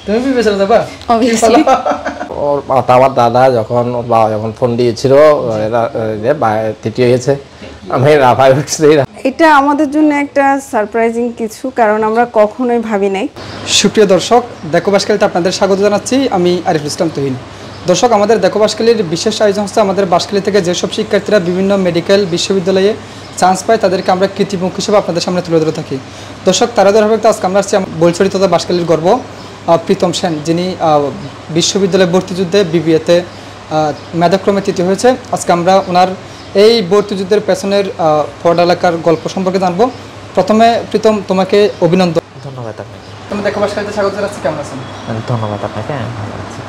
তুমি বিবেচনা যাবা অবভিয়াসলি ওর আমার দাদা যখন ওর বাবা যখন ফোন দিয়েছিল এরা তৃতীয় হয়েছে আমি রাফাই উঠছি। এটা আমাদের জন্য একটা সারপ্রাইজিং কিছু, কারণ আমরা কখনোই ভাবি নাই। সুপ্রিয় দর্শক, দেখো বাসকালিতে আপনাদের স্বাগত জানাচ্ছি। আমি আরিফুল ইসলাম তুহিন। দর্শক, আমাদের দেখো বাসকালির বিশেষ আয়োজন হচ্ছে আমাদের বাসকালি থেকে যেসব শিক্ষার্থীরা বিভিন্ন মেডিকেল বিশ্ববিদ্যালয়ে চান্স পায় তাদেরকে আমরা কৃতিমুখ হিসেবে আপনাদের সামনে তুলে ধরে থাকি। দর্শক, তারা ধরবে আজকে আমরা আসছি বোলছড়ি তথা বাসকালির গর্ব প্রীতম সেন, যিনি বিশ্ববিদ্যালয়ে ভর্তিযুদ্ধে বিবিএতে মেধাক্রমে তৃতীয় হয়েছে। আজকে আমরা ওনার এই ভর্তিযুদ্ধের পেছনের পড়ালেখার গল্প সম্পর্কে জানবো। প্রথমে প্রীতম, তোমাকে অভিনন্দন। ধন্যবাদ আপনাকে। তুমি দেখো বাসকালিতে স্বাগত জানাচ্ছি। কেমন আছেন? ধন্যবাদ আপনাকে, আমি ভালো আছি।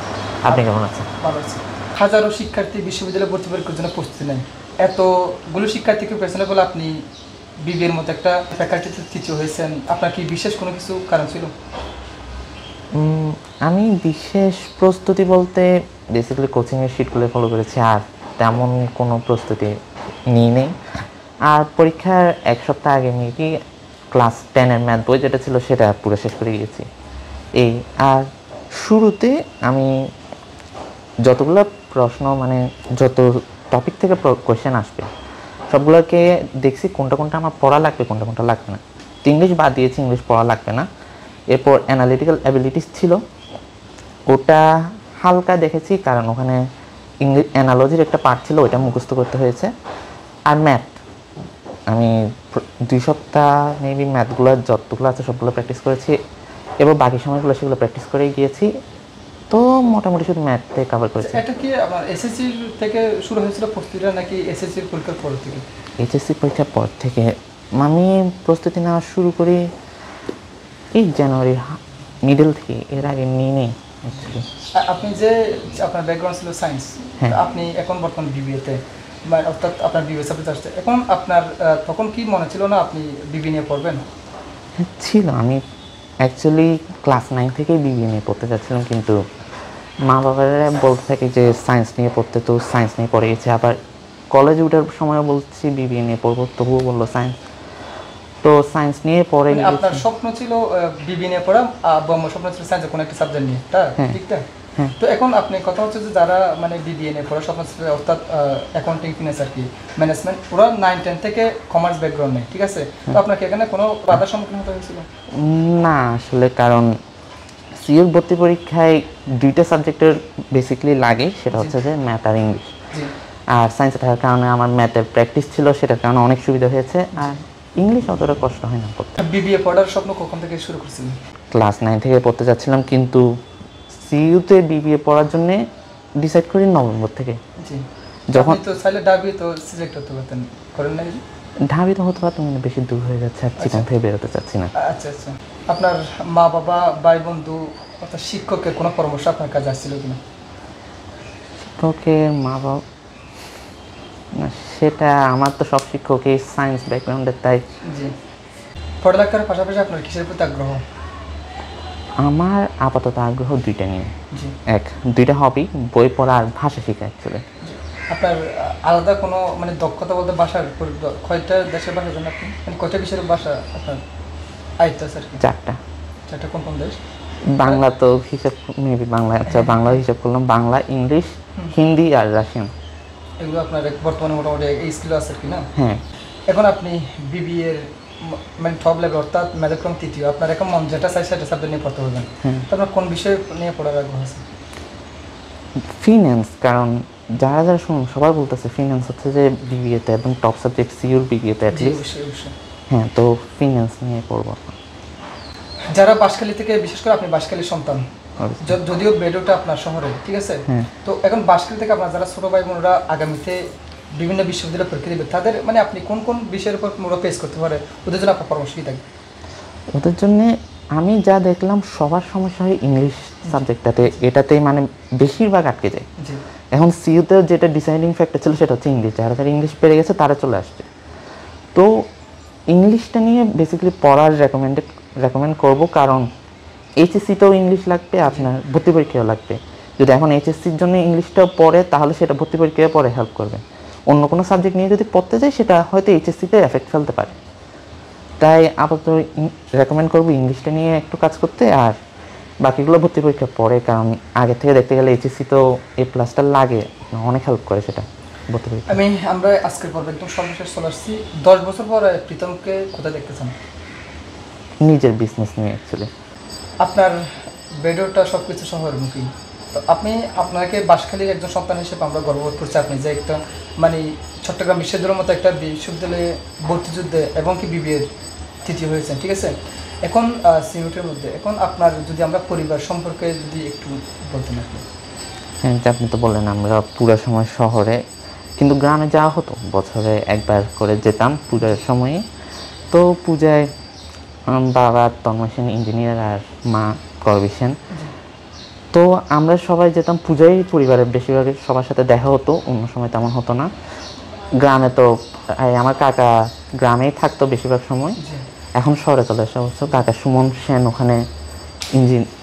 আপনি কেমন আছেন? ভালো আছি। হাজারো শিক্ষার্থী বিশ্ববিদ্যালয়ে ভর্তি পরীক্ষার জন্য প্রস্তুতি নেন। এতগুলো শিক্ষার্থীকে পেছনে বলে আপনি বিবিএর মতো একটা ফ্যাকাল্টিতে তৃতীয় হয়েছেন, আপনার কি বিশেষ কোনো কিছু কারণ ছিল? আমি বিশেষ প্রস্তুতি বলতে বেসিক্যালি কোচিংয়ের শিটগুলো ফলো করেছি, আর তেমন কোনো প্রস্তুতি নিই নেই। আর পরীক্ষার এক সপ্তাহ আগে মেবি ক্লাস 10-এর ম্যাথ বই যেটা ছিল সেটা পুরো শেষ করে গিয়েছি এই। আর শুরুতে আমি যতগুলো প্রশ্ন মানে যত টপিক থেকে কোয়েশ্চেন আসবে সবগুলোকে দেখছি কোনটা কোনটা আমার পড়া লাগবে, কোনটা কোনটা লাগবে না। ইংলিশ বাদ দিয়েছি, ইংলিশ পড়া লাগবে না। এরপর অ্যানালিটিক্যাল অ্যাবিলিটিস ছিল, ওটা হালকা দেখেছি কারণ ওখানে ইংলিশ অ্যানালজির একটা পার্ট ছিল, ওইটা মুখস্থ করতে হয়েছে। আর ম্যাথ আমি 2 সপ্তাহ মেবি ম্যাথগুলো যতগুলো আছে সবগুলো প্র্যাকটিস করেছি, এবং বাকি সময়গুলো সেগুলো প্র্যাকটিস করেই গিয়েছি। তো মোটামুটি শুধু ম্যাথে কভার করেছি। এটা কি আমার এসএসসি থেকে শুরু হয়েছিল প্রস্তুতিটা, নাকি এসএসসি পরীক্ষার পর থেকে? এইচএসসি পরীক্ষার পর থেকে আমি প্রস্তুতি নেওয়া শুরু করি এই জানুয়ারি মিডল থেকে, এর আগে নিয়ে নেই অ্যাকচুয়ালি। আপনি যে আপনার ব্যাকগ্রাউন্ড ছিল সায়েন্স, আপনি এখন বর্তমান বিবিএতে, অর্থাৎ আপনার বিবিএ সাবজেক্ট আসছে, এখন আপনার তখন কি মনে ছিল না আপনি বিবি নিয়ে পড়বেন? ছিল, আমি অ্যাকচুয়ালি ক্লাস 9 থেকেই বিবিএ নিয়ে পড়তে চাচ্ছিলাম, কিন্তু মা বাবারা বলতে থাকে যে সায়েন্স নিয়ে পড়তে, তো সায়েন্স নিয়ে পড়ে গেছে। আবার কলেজে ওঠার সময় বলছি বিবিএ নিয়ে পড়বো, তবুও বললো সায়েন্স, তো সায়েন্স নিয়ে পড়ে গেছি। আপনার স্বপ্ন ছিল বিবি নিয়ে পড়া, আমার স্বপ্ন ছিল সায়েন্সের কোনো একটা সাবজেক্ট নিয়ে, ঠিকঠাক? তো এখন আপনি কথা হচ্ছে যে যারা মানে বিবিএ নিয়ে পড়া স্বপ্ন ছিল, অর্থাৎ অ্যাকাউন্টিং, ফিনান্স আর কি, ম্যানেজমেন্ট, ওরা 9-10 থেকে কমার্স ব্যাকগ্রাউন্ড নেই, ঠিক আছে? তো আপনাকে এখানে কোনো বাধার সম্মুখীন হতে হয়েছিল? না আসলে, কারণ সিইউর ভর্তি পরীক্ষায় 2টা সাবজেক্টের বেসিক্যালি লাগে, সেটা হচ্ছে যে ম্যাথ আর ইংলিশ। আর সায়েন্সে থাকার কারণে আমার ম্যাথের প্র্যাকটিস ছিল, সেটার কারণে অনেক সুবিধা হয়েছে। আর ইংলিশ অতটা কষ্ট হয় না পড়তে। বিবিএ পড়ার স্বপ্ন কখন থেকে শুরু করছিলেন? ক্লাস 9 থেকে পড়তে যাচ্ছিলাম, কিন্তু সিইউতে বিবিএ পড়ার জন্য ডিসাইড করি নভেম্বর থেকে। যখন তো চাইলে ডাবি তো সিলেক্ট হতে পারতেন, করেন না? ঢাবি তো হতে পারতাম, বেশি দূর হয়ে যাচ্ছে, আর চিটাং থেকে বেরোতে চাচ্ছি না। আচ্ছা আচ্ছা। আপনার মা বাবা, ভাই বন্ধু অর্থাৎ শিক্ষকের কোনো পরামর্শ আপনার কাছে আসছিল কিনা? শিক্ষকের মা বাবা না, সেটা আমার তো সব শিক্ষকই সায়েন্স ব্যাকগ্রাউন্ডের, তাই। জি। পড়ালেখার পাশাপাশি আপনার কিসের প্রতি আগ্রহ? আমার আপাতত আগ্রহ 2টা নিয়ে। এক 2টা হবি, বই পড়া আর ভাষা শেখা অ্যাকচুয়ালি। আপনার আলাদা কোনো মানে দক্ষতা বলতে ভাষার কয়টা দেশের ভাষা জানেন আপনি? মানে কয়টা কিসের ভাষা আপনার আয়ত্ত আছে আর কি? 4টা। কোন কোন দেশ? বাংলা তো হিসাব মেবি বাংলা, আচ্ছা বাংলা হিসাব করলাম, বাংলা, ইংলিশ, হিন্দি আর রাশিয়ান। এগুলো আপনার বর্তমানে মোটামুটি এই স্কিল আছে কি না? হ্যাঁ। এখন আপনি বিবিএ এর মানে টপ লেভেল অর্থাৎ মেধাক্রম তৃতীয়, আপনার এখন মন যেটা চাই সেটা সাবজেক্ট নিয়ে পড়তে পারবেন। তো আপনার কোন বিষয়ে নিয়ে পড়ার আগ্রহ আছে? ফিন্যান্স, কারণ যারা যারা শুনুন সবাই বলতেছে ফিন্যান্স হচ্ছে যে বিবিএতে একদম টপ সাবজেক্ট, সিইউর বিবিএতে অ্যাটলিস্ট। হ্যাঁ, তো ফিন্যান্স নিয়ে পড়বো। যারা বাঁশখালী থেকে, বিশেষ করে আপনি বাঁশখালীর সন্তান, যদিও বেডোটা আপনার শহরে, ঠিক আছে? তো এখন বাঁশখালী থেকে আপনার যারা ছোট ভাই বোনরা আগামীতে বিভিন্ন বিশ্ববিদ্যালয়ে পরীক্ষা দেবে, তাদের মানে আপনি কোন কোন বিষয়ের উপর ওরা পেস করতে পারে, ওদের জন্য আপনার পরামর্শ কী থাকবে? ওদের জন্য আমি যা দেখলাম সবার সমস্যা হয় ইংলিশ সাবজেক্টটাতে, এটাতেই মানে বেশিরভাগ আটকে যায়। এখন সিইউতে যেটা ডিসাইডিং ফ্যাক্টর ছিল সেটা হচ্ছে ইংলিশ, যারা যারা ইংলিশ পেরে গেছে তারা চলে আসছে। তো ইংলিশটা নিয়ে বেসিক্যালি পড়ার রেকমেন্ড করব, কারণ এইচএসসিতেও ইংলিশ লাগবে, আপনার ভর্তি পরীক্ষাও লাগবে। যদি এখন এইচএসসির জন্য ইংলিশটাও পড়ে তাহলে সেটা ভর্তি পরীক্ষায় পরে হেল্প করবে। অন্য কোনো সাবজেক্ট নিয়ে যদি পড়তে যায় সেটা হয়তো এইচএসসিতে এফেক্ট ফেলতে পারে। তাই আপাতত রেকমেন্ড করবো ইংলিশটা নিয়ে একটু কাজ করতে। আর বাকিগুলো ভর্তি পরীক্ষা পরে, কারণ আগে থেকে দেখতে গেলে এইচএসসি তো A+টা লাগে, অনেক হেল্প করে সেটা ভর্তি পরীক্ষা। আমরা আজকের পর্বে একদম সর্বশেষ চলে আসছি। 10 বছর পরে প্রীতমকে কোথায় দেখতে চান? নিজের বিজনেস নিয়ে অ্যাকচুয়ালি। আপনার ভিডিওটা সব কিছু শহরমুখী, তো আপনাকে বাঁশখালীর একজন সন্তান হিসেবে আমরা গর্ববোধ করছি। আপনি যে একটা মানে চট্টগ্রাম বিশ্ববিদ্যালয়ের মতো একটা বিশ্ববিদ্যালয়ে ভর্তি যুদ্ধে এবং কি বিবিএর তৃতীয় হয়েছেন, ঠিক আছে? এখন সিউটের মধ্যে এখন আপনার যদি আমরা পরিবার সম্পর্কে যদি একটু বলতেন আপনি। হ্যাঁ, যে আপনি তো বললেন আমরা পুরো সময় শহরে, কিন্তু গ্রামে যাওয়া হতো, বছরে একবার করে যেতাম পূজার সময়ে। তো পূজায় বাবা তন্ময় সেন ইঞ্জিনিয়ার আর মা করবী সেন, তো আমরা সবাই যেতাম পূজায়, পরিবারের বেশিরভাগ সবার সাথে দেখা হতো, অন্য সময় তেমন হতো না। গ্রামে তো আমার কাকা গ্রামেই থাকতো বেশিরভাগ সময়, এখন শহরে চলে আসা হচ্ছে। কাকা সুমন সেন ওখানে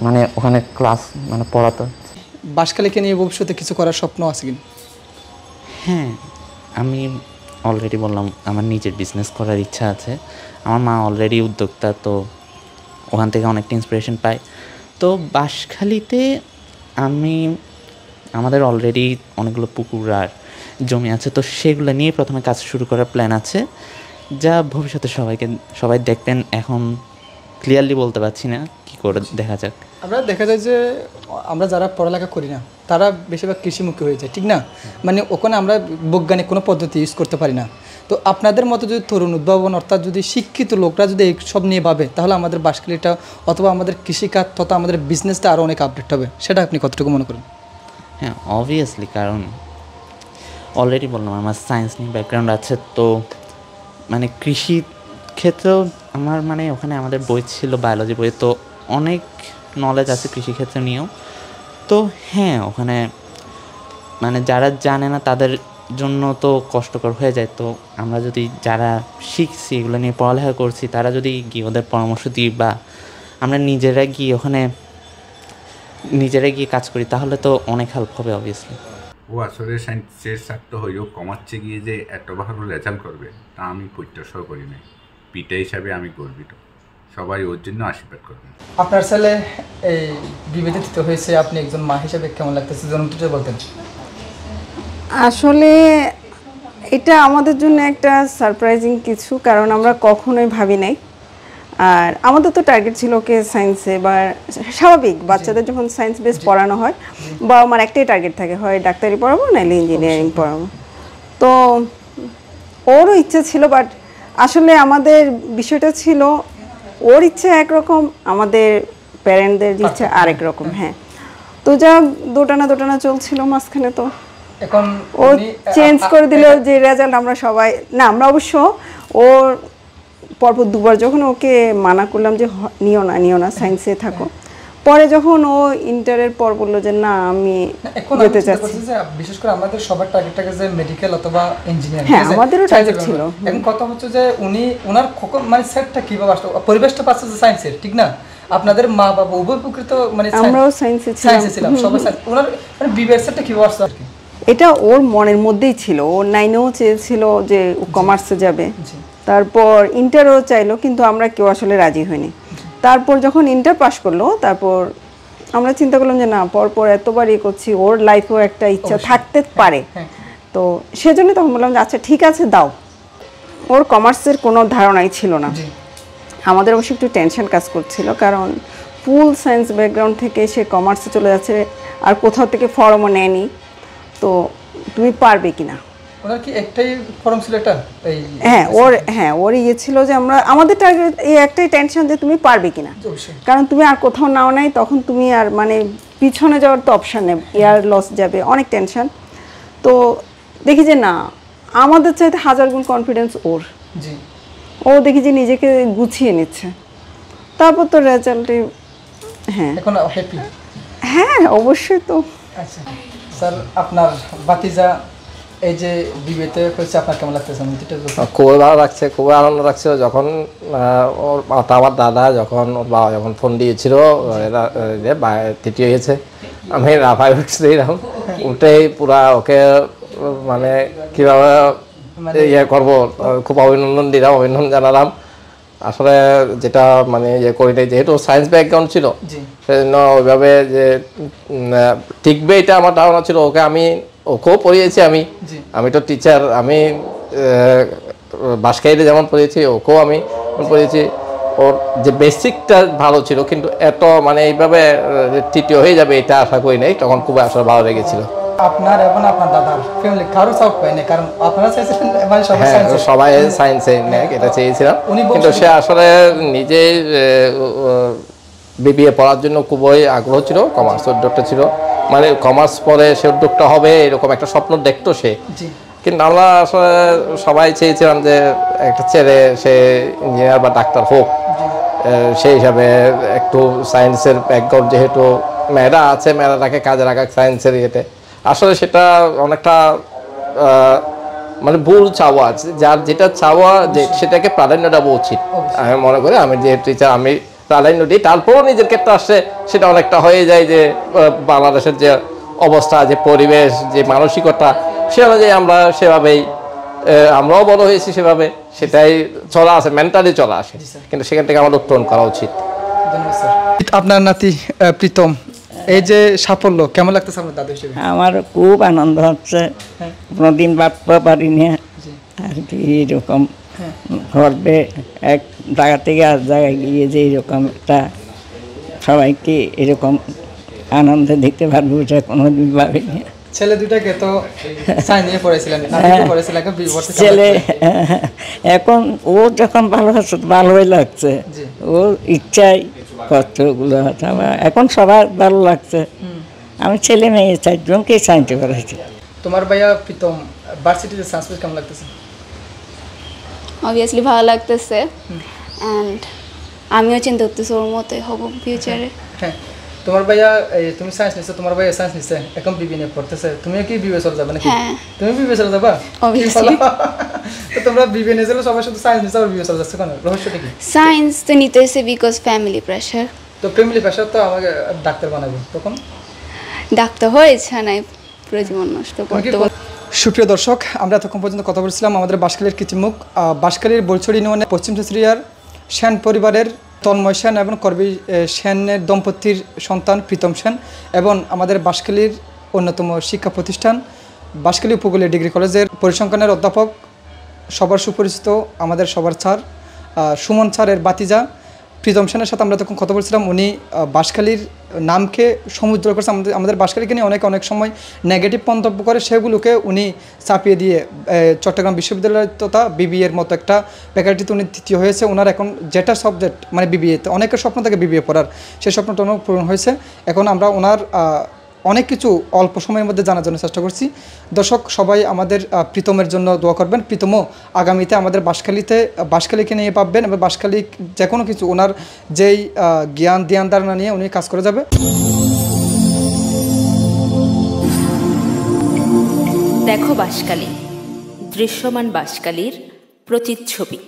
মানে ওখানে ক্লাস মানে পড়াতো। বাঁশখালীকে নিয়ে ভবিষ্যতে কিছু করার স্বপ্ন আছে কিনা? হ্যাঁ, আমি অলরেডি বললাম আমার নিজের বিজনেস করার ইচ্ছা আছে। আমার মা অলরেডি উদ্যোক্তা, তো ওখান থেকে অনেকটা ইন্সপিরেশন পাই। তো বাঁশখালীতে আমাদের অলরেডি অনেকগুলো পুকুর আর জমি আছে, তো সেগুলো নিয়ে প্রথমে কাজ শুরু করার প্ল্যান আছে, যা ভবিষ্যতে সবাই দেখবেন। এখন ক্লিয়ারলি বলতে পারছি না, কি করে দেখা যাক। আমরা দেখা যায় যে আমরা যারা পড়ালেখা করি না তারা বেশিরভাগ কৃষিমুখী হয়ে যায়, ঠিক না? মানে ওখানে আমরা বৈজ্ঞানিক কোনো পদ্ধতি ইউজ করতে পারি না। তো আপনাদের মতো যদি তরুণ উদ্ভাবন অর্থাৎ যদি শিক্ষিত লোকরা যদি এই সব নিয়ে ভাবে, তাহলে আমাদের বাঁশখালীটা অথবা আমাদের কৃষিকাজ তথা আমাদের বিজনেসটা আরও অনেক আপডেট হবে। সেটা আপনি কতটুকু মনে করেন? হ্যাঁ, অবভিয়াসলি, কারণ অলরেডি বললাম আমার সায়েন্স নিয়ে ব্যাকগ্রাউন্ড আছে, তো মানে কৃষি ক্ষেত্রেও আমার মানে ওখানে আমাদের বই ছিল বায়োলজি বই, তো অনেক নলেজ আছে কৃষিক্ষেত্র নিয়েও। তো হ্যাঁ, ওখানে মানে যারা জানে না তাদের জন্য তো কষ্টকর হয়ে যায়। তো আমরা যদি যারা শিখছি এগুলো নিয়ে পড়ালেখা করছি, তারা যদি গিয়ে ওদের পরামর্শ দিই বা আমরা নিজেরা গিয়ে কাজ করি, তাহলে তো অনেক হেল্প হবে অবভিয়াসলি। ও আসলে সায়েন্সের ছাত্র হয়েও কমাচ্ছে গিয়ে যে এত ভালো রেজাল্ট করবে তা আমি প্রত্যাশাও করি নাই। পিতা হিসাবে আমি গর্বিত, সবাই ওর জন্য আশীর্বাদ করবেন। আপনার ছেলে এই বিবেচিত হয়েছে, আপনি একজন মা হিসেবে কেমন লাগতেছে জন্মটা বলতেন? আসলে এটা আমাদের জন্য একটা সারপ্রাইজিং কিছু, কারণ আমরা কখনোই ভাবি নাই। আর আমাদের তো টার্গেট ছিল ওকে সায়েন্সে, বা স্বাভাবিক বাচ্চাদের যখন সায়েন্স বেস পড়ানো হয় বা আমার একটাই টার্গেট থাকে, হয় ডাক্তারি পড়াবো নাহলে ইঞ্জিনিয়ারিং পড়াবো। তো ওরও ইচ্ছে ছিল, বাট আসলে আমাদের বিষয়টা ছিল ওর ইচ্ছে একরকম, আমাদের প্যারেন্টদের ইচ্ছে আরেক রকম। হ্যাঁ, তো যা দোটানা চলছিল মাঝখানে, তো এখন ও চেঞ্জ করে দিল যে রেজাল্ট আমরা সবাই না, আমরা অবশ্য ওর পরপর দুবার যখন ওকে মানা করলাম যে নিও না সায়েন্সে থাকো, পরে যখন ও ইন্টারের পর বললো যে না আমি যেতে চাচ্ছি। বিশেষ করে আমাদের সবার টার্গেটটাকে যে মেডিকেল অথবা ইঞ্জিনিয়ারিং, হ্যাঁ আমাদেরও টার্গেট ছিল। এখন কথা হচ্ছে যে ওনার মানে সেটটা কিভাবে আসলো, পরিবেশটা পাচ্ছে যে সায়েন্সের, ঠিক না? আপনাদের মা বাবা উভয় প্রকৃত মানে আমরাও সায়েন্সে ছিলাম সবাই সায়েন্স। ওনার মানে বিবের সেটটা কিভাবে আসলো আর কি? এটা ওর মনের মধ্যেই ছিল। ও 9-এও চেয়েছিল যে ও কমার্সে যাবে, তারপর ইন্টারও চাইলো, কিন্তু আমরা কেউ আসলে রাজি হইনি। তারপর যখন ইন্টার পাস করলো, তারপর আমরা চিন্তা করলাম যে না, পরপর এতবার করছি, ওর লাইফেও একটা ইচ্ছা থাকতে পারে। তো সেজন্য তখন বললাম যে আচ্ছা ঠিক আছে দাও। ওর কমার্সের কোনো ধারণাই ছিল না। আমাদের অবশ্য একটু টেনশন কাজ করছিল, কারণ ফুল সায়েন্স ব্যাকগ্রাউন্ড থেকে সে কমার্সে চলে যাচ্ছে, আর কোথাও থেকে ফর্মও নেয়নি। তো তুমি পারবে কিনা? ওনার কি একটাই ফর্ম ছিল এটা? ওর ইয়ে ছিল যে আমাদের টার্গেট এই একটাই টেনশন যে তুমি পারবে কিনা, কারণ তুমি আর কোথাও নাও নাই, তখন তুমি আর মানে পিছনে যাওয়ার তো অপশন নেই, ইয়ার লস যাবে, অনেক টেনশন। তো দেখি যে না, আমাদের চাইতে 1000 গুণ কনফিডেন্স ওর। ও দেখি যে নিজেকে গুছিয়ে নিচ্ছে, তারপর তো রেজাল্টে এখন হ্যাপি। হ্যাঁ অবশ্যই। তো আচ্ছা স্যার, আপনার ভাতিজা এই যে বিবেতে হয়েছে, আপনার কেমন লাগতেছে? খুবই ভালো লাগছে, খুবই আনন্দ লাগছে। যখন ওর আমার দাদা যখন ওর বাবা যখন ফোন দিয়েছিল এরা তৃতীয় হয়েছে, আমি রাফায় উঠছিলাম, উঠেই পুরা ওকে মানে কীভাবে ইয়ে করবো খুব অভিনন্দন জানালাম। আসলে যেটা মানে ইয়ে করি নাই, যেহেতু সায়েন্স ব্যাকগ্রাউন্ড ছিল জি সেজন্য ওইভাবে যে টিকবে এটা আমার ধারণা ছিল। ওকেও পড়িয়েছি আমি, জি আমি তো টিচার, আমি বাঁশখালীতে যেমন পড়িয়েছি ওকেও আমি পড়িয়েছি। ওর যে বেসিকটা ভালো ছিল, কিন্তু এত মানে এইভাবে তৃতীয় হয়ে যাবে এটা আশা করি নাই, তখন খুব আসলে ভালো লেগেছিল। আপনার এবং আপনার দাদার ফ্যামিলি কারো সাপোর্ট পায়নি, কারণ আপনারা চাইছিলেন মানে সবাই হ্যাঁ, সায়েন্সে। সবাই সায়েন্সে নেয় এটা চেয়েছিলাম, উনি কিন্তু সে আসলে নিজেই বিবিএ পড়ার জন্য খুবই আগ্রহ ছিল, কমার্স উদ্যোগটা ছিল, মানে কমার্স পরে সে উদ্যোগটা হবে এরকম একটা স্বপ্ন দেখতো সে। জি কিন্তু আমরা আসলে সবাই চেয়েছিলাম যে একটা ছেলে সে ইঞ্জিনিয়ার বা ডাক্তার হোক। সেই হিসাবে একটু সায়েন্সের ব্যাকগ্রাউন্ড, যেহেতু মেয়েরা আছে, মেয়েরাটাকে কাজে রাখা সায়েন্সের ইয়েতে, আসলে সেটা অনেকটা মানে ভুল চাওয়া, যার যেটা চাওয়া যে সেটাকে প্রাধান্য দেওয়া উচিত। আমি মনে করি আমি যে টিচার আমি প্রাধান্য দিই, তারপরও নিজের ক্ষেত্রে আসছে সেটা অনেকটা হয়ে যায় যে বাংলাদেশের যে অবস্থা, যে পরিবেশ, যে মানসিকতা, সে অনুযায়ী আমরা সেভাবেই আমরাও বড় হয়েছি, সেভাবে সেটাই চলা আছে, মেন্টালি চলা আসে, কিন্তু সেখান থেকে আমাদের উত্তরণ করা উচিত। ধন্যবাদ স্যার। আপনার নাতি প্রীতম, এই যে সাফল্য কেমন লাগতেছে আপনার দাদু হিসেবে? আমার খুব আনন্দ হচ্ছে, কোনোদিন ভাবতে পারিনি আর কি এরকম ঘটবে, এক জায়গা থেকে আর জায়গায় গিয়ে যে এরকম একটা সবাইকে এরকম আনন্দ দিতে পারবো এটা কোনোদিন ভাবিনি। ছেলে দুটাকে তো সায়েন্স নিয়ে পড়াইছিলেন, পড়াইছিলেন, এখন ছেলে এখন ও যখন ভালো হচ্ছে ভালোই লাগছে, ও ইচ্ছাই করছে ওগুলো, এখন সবার ভালো লাগছে। আমি ছেলে মেয়ে চারজনকে সায়েন্সে করেছি। তোমার ভাইয়া প্রীতম ভার্সিটিতে সায়েন্স পড়ে কেমন লাগতেছে? অবভিয়াসলি ভালো লাগতেছে, অ্যান্ড আমিও চিন্তা করতেছি ওর মতোই হব ফিউচারে। হ্যাঁ, তোমার ভাইয়া তুমি সায়েন্স নিছো, তোমার ভাইয়া সায়েন্স নিছে, এখন বিবি নিয়ে পড়তেছে, তুমিও কি বিবিএ চলে যাবে নাকি? হ্যাঁ। তুমি বিবিএ চলে যাবা? Obviously. তো তোমরা বিবিএ নিয়েছিল, সবাই শুধু সায়েন্স নিছে আর বিবিএ চলে যাচ্ছে, কেন? রহস্যটা কি? সায়েন্স তো নিতেছে বিকজ ফ্যামিলি প্রেশার। তো ফ্যামিলি প্রেশার তো আমাকে ডাক্তার বানাবে, তখন ডাক্তার হয়ে ইচ্ছা নাই, পুরো জীবন নষ্ট করতে। সুপ্রিয় দর্শক, আমরা এতক্ষণ পর্যন্ত কথা বলছিলাম আমাদের বাঁশখালীর কিচিমুখ, বাঁশখালীর বলছড়ি ইউনিয়নের পশ্চিম চুচুড়িয়ার সেন পরিবারের তন্ময় সেন এবং করবী সেনের দম্পতির সন্তান প্রীতম সেন, এবং আমাদের বাঁশখালীর অন্যতম শিক্ষা প্রতিষ্ঠান বাঁশখালী উপকূলীয় ডিগ্রি কলেজের পরিসংখ্যানের অধ্যাপক, সবার সুপরিচিত আমাদের সবার স্যার সুমন স্যারের বাতিজা প্রীতম সেনের সাথে আমরা তখন কথা বলছিলাম। উনি বাঁশখালীর নামকে সমুদ্র করেছে, আমাদের বাঁশখালীকে নিয়ে অনেক সময় নেগেটিভ মন্তব্য করে, সেগুলোকে উনি চাপিয়ে দিয়ে চট্টগ্রাম বিশ্ববিদ্যালয় তথা বিবিএর মতো একটা ফ্যাকাল্টিতে উনি তৃতীয় হয়েছে। ওনার এখন যেটা সাবজেক্ট মানে বিবিএতে, অনেকের স্বপ্ন থাকে বিবিএ পড়ার, সেই স্বপ্নটা অনেক পূরণ হয়েছে। এখন আমরা ওনার অনেক কিছু অল্প সময়ের মধ্যে জানার জন্য চেষ্টা করছি। দর্শক সবাই আমাদের প্রীতমের জন্য দোয়া করবেন। প্রীতমও আগামীতে আমাদের বাঁশখালীকে নিয়ে পাবেন, এবং বাঁশখালী যে কোনো কিছু ওনার যেই জ্ঞান ধারণা নিয়ে উনি কাজ করে যাবে। দেখো বাঁশখালী, দৃশ্যমান বাঁশখালীর প্রতিচ্ছবি।